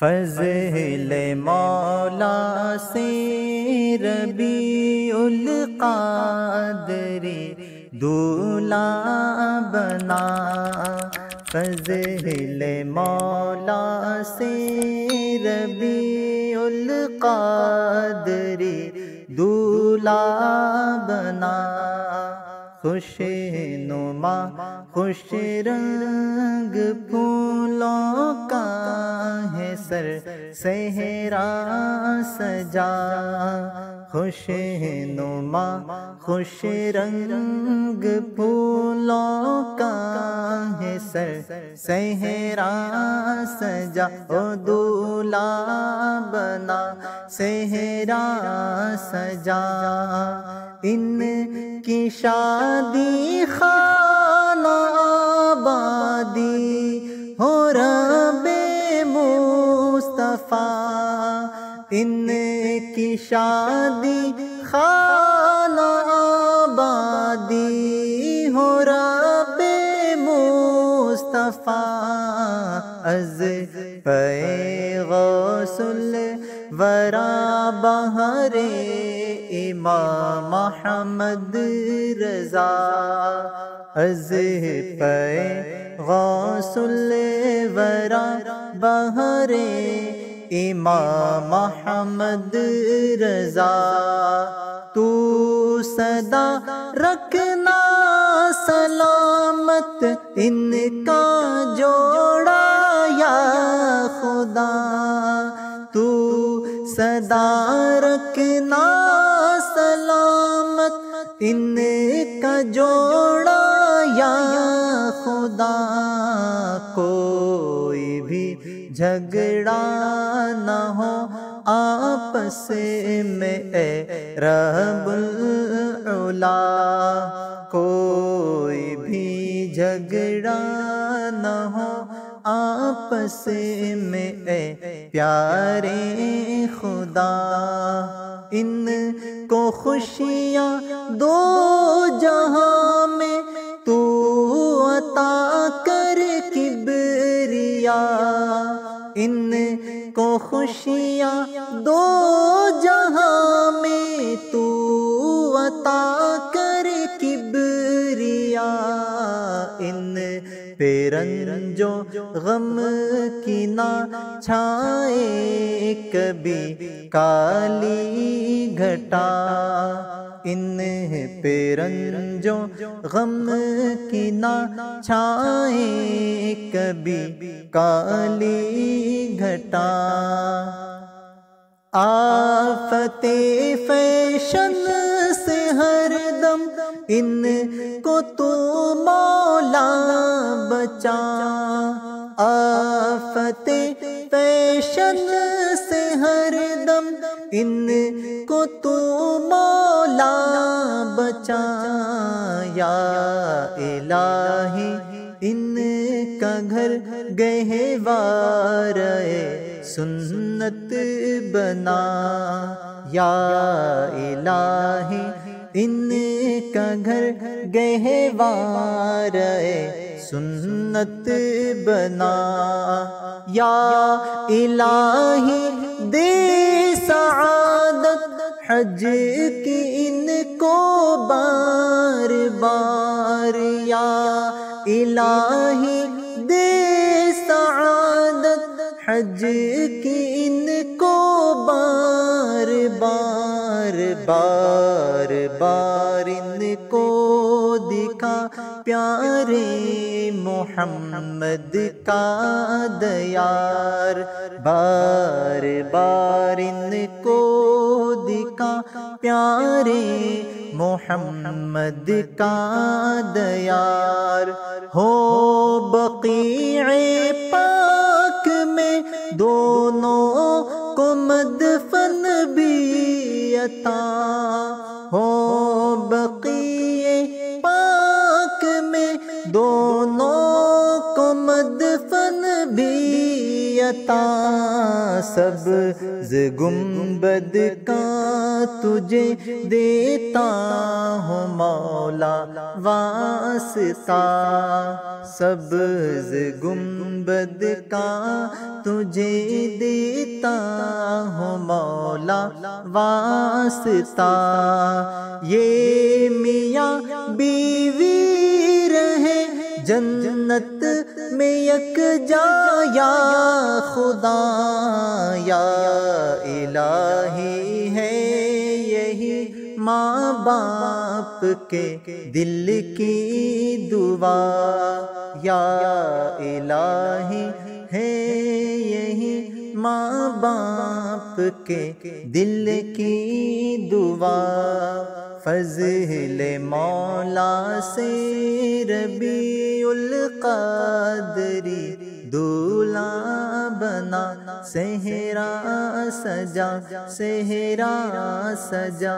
فضل مولا سے ربیع القدر دولہا بنا، فضل مولا سے ربیع القدر دولہا بنا، خوش نما خوش رنگ پھولوں کا ہے سر صحرا سجا، خوش نما خوش رنگ پھولوں کا ہے سر صحرا سجا، او دولہا بنا صحرا سجا، ان کی شادی خانہ آبادی ہو رب مصطفیٰ، ان کی شادی خانہ آبادی ہو رب مصطفیٰ، از پہ غوث الورا بہر امام محمد رضا، از پہ غوث الورا بہر امام محمد رضا، تو سدا رکھنا سلامت ان کا جوڑا یا خدا، تو سدا رکھنا سلامت ان کا جوڑا یا خدا، کوئی بھی جھگڑا نہ ہو آپس میں اے رب العلا، کوئی بھی جھگڑا نہ ہو آپس میں اے پیارے خدا، ان کو خوشیاں دو جہاں میں تو عطا کر کبریا، ان کو خوشیاں دو جہاں میں تو عطا کر کبریا، ان پہ رنج و غم کی نہ چھائے کبھی کالی گھٹا، ان پہ رنج و غم کی نہ چھائے کبھی کالی گھٹا، آفت فیشن سے ہر دم ان کو تو مولا بچا، آفت فیشن سے ہر دم ان کو تو مولا بچا، یا الہی ان کا گھر گہوارِ سنت بنا، یا الہی ان کا گھر گہوارِ سنت بنا، یا الہی دے سعادت حج کی ان کو بار بار، یا الہی دے سعادت حج کی ان کو بار بار، بار بار ان کو دکھا پیارے محمد کا دیار، بار بار ان کو دکھا پیارے محمد کا دیار، ہو بقیع پاک میں دونوں کو مدفن بھی عطا، ہو بقیع پاک میں دونوں کو مدفن بھی عطا، سبز گنبد کا تجھے دیتا ہوں مولا واسطہ، سبز گنبد گنبد کا تجھے دیتا ہوں مولا واسطہ، یہ میاں بیوی رہے جنت میں یکجا یا خدا، یا الہی ہے یہی ماں باپ کے دل کی دعا، یا الہی ہے یہی ماں باپ کے دل کی دعا، فضل مولا سے ربیع القدری دولہا بنا، صحرا سجا صحرا سجا۔